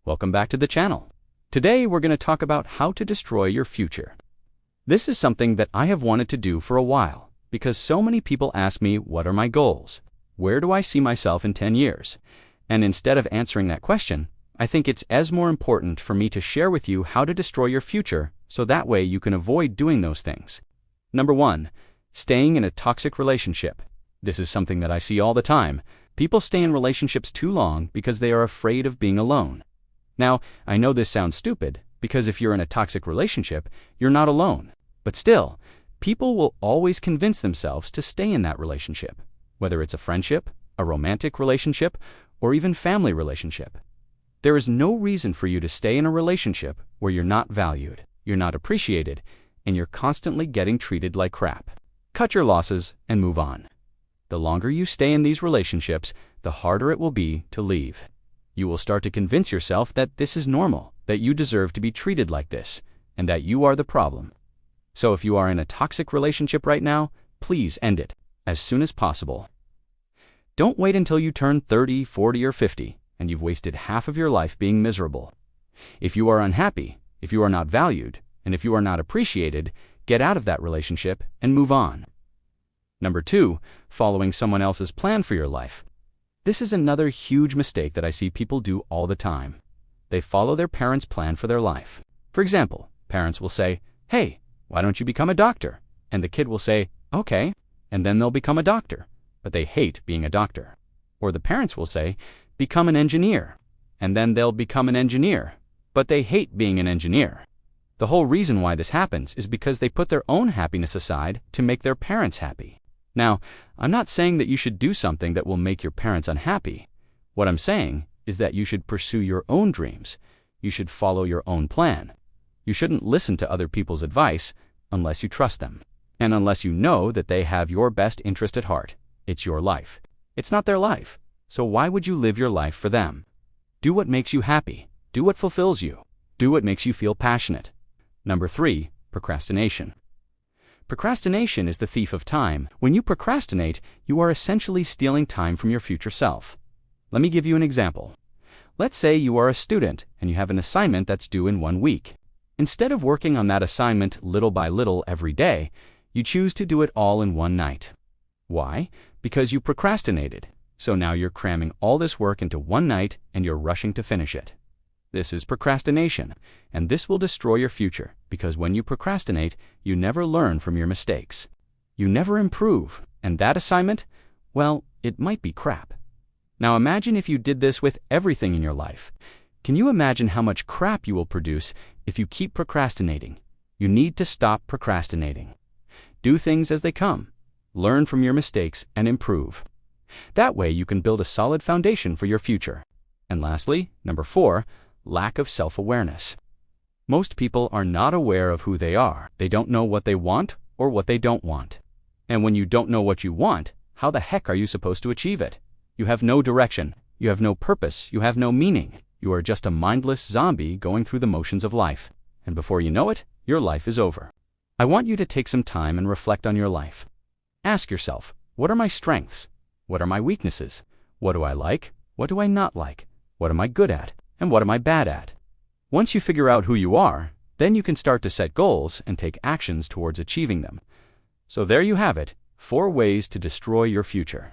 Welcome back to the channel. Today we're going to talk about how to destroy your future. This is something that I have wanted to do for a while because so many people ask me, what are my goals? Where do I see myself in 10 years? And instead of answering that question, I think it's as more important for me to share with you how to destroy your future so that way you can avoid doing those things. Number 1, staying in a toxic relationship. This is something that I see all the time. People stay in relationships too long because they are afraid of being alone. Now, I know this sounds stupid because if you're in a toxic relationship, you're not alone. But still, people will always convince themselves to stay in that relationship, whether it's a friendship, a romantic relationship, or even family relationship. There is no reason for you to stay in a relationship where you're not valued, you're not appreciated, and you're constantly getting treated like crap. Cut your losses and move on. The longer you stay in these relationships, the harder it will be to leave. You will start to convince yourself that this is normal, that you deserve to be treated like this, and that you are the problem. So if you are in a toxic relationship right now, please end it as soon as possible. Don't wait until you turn 30, 40, or 50, and you've wasted half of your life being miserable. If you are unhappy, if you are not valued, and if you are not appreciated, get out of that relationship and move on. Number 2, following someone else's plan for your life. This is another huge mistake that I see people do all the time. They follow their parents' plan for their life. For example, parents will say, "Hey, why don't you become a doctor?" And the kid will say, "Okay," and then they'll become a doctor, but they hate being a doctor. Or the parents will say, "Become an engineer," and then they'll become an engineer, but they hate being an engineer. The whole reason why this happens is because they put their own happiness aside to make their parents happy. Now, I'm not saying that you should do something that will make your parents unhappy. What I'm saying is that you should pursue your own dreams. You should follow your own plan. You shouldn't listen to other people's advice unless you trust them, and unless you know that they have your best interest at heart. It's your life. It's not their life. So why would you live your life for them? Do what makes you happy. Do what fulfills you. Do what makes you feel passionate. Number 3, procrastination. Procrastination is the thief of time. When you procrastinate, you are essentially stealing time from your future self. Let me give you an example. Let's say you are a student and you have an assignment that's due in 1 week. Instead of working on that assignment little by little every day, you choose to do it all in one night. Why? Because you procrastinated. So now you're cramming all this work into one night and you're rushing to finish it. This is procrastination, and this will destroy your future because when you procrastinate, you never learn from your mistakes. You never improve, and that assignment, well, it might be crap. Now imagine if you did this with everything in your life. Can you imagine how much crap you will produce if you keep procrastinating? You need to stop procrastinating. Do things as they come. Learn from your mistakes and improve. That way you can build a solid foundation for your future. And lastly, number 4, lack of self-awareness. Most people are not aware of who they are. They don't know what they want or what they don't want. And when you don't know what you want, how the heck are you supposed to achieve it? You have no direction. You have no purpose. You have no meaning. You are just a mindless zombie going through the motions of life. And before you know it, your life is over. I want you to take some time and reflect on your life. Ask yourself, what are my strengths? What are my weaknesses? What do I like? What do I not like? What am I good at? And what am I bad at? Once you figure out who you are, then you can start to set goals and take actions towards achieving them. So there you have it, 4 ways to destroy your future.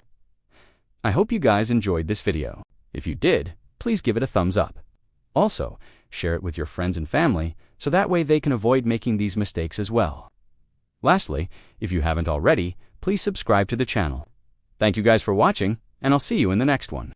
I hope you guys enjoyed this video. If you did, please give it a thumbs up. Also, share it with your friends and family so that way they can avoid making these mistakes as well. Lastly, if you haven't already, please subscribe to the channel. Thank you guys for watching, and I'll see you in the next one.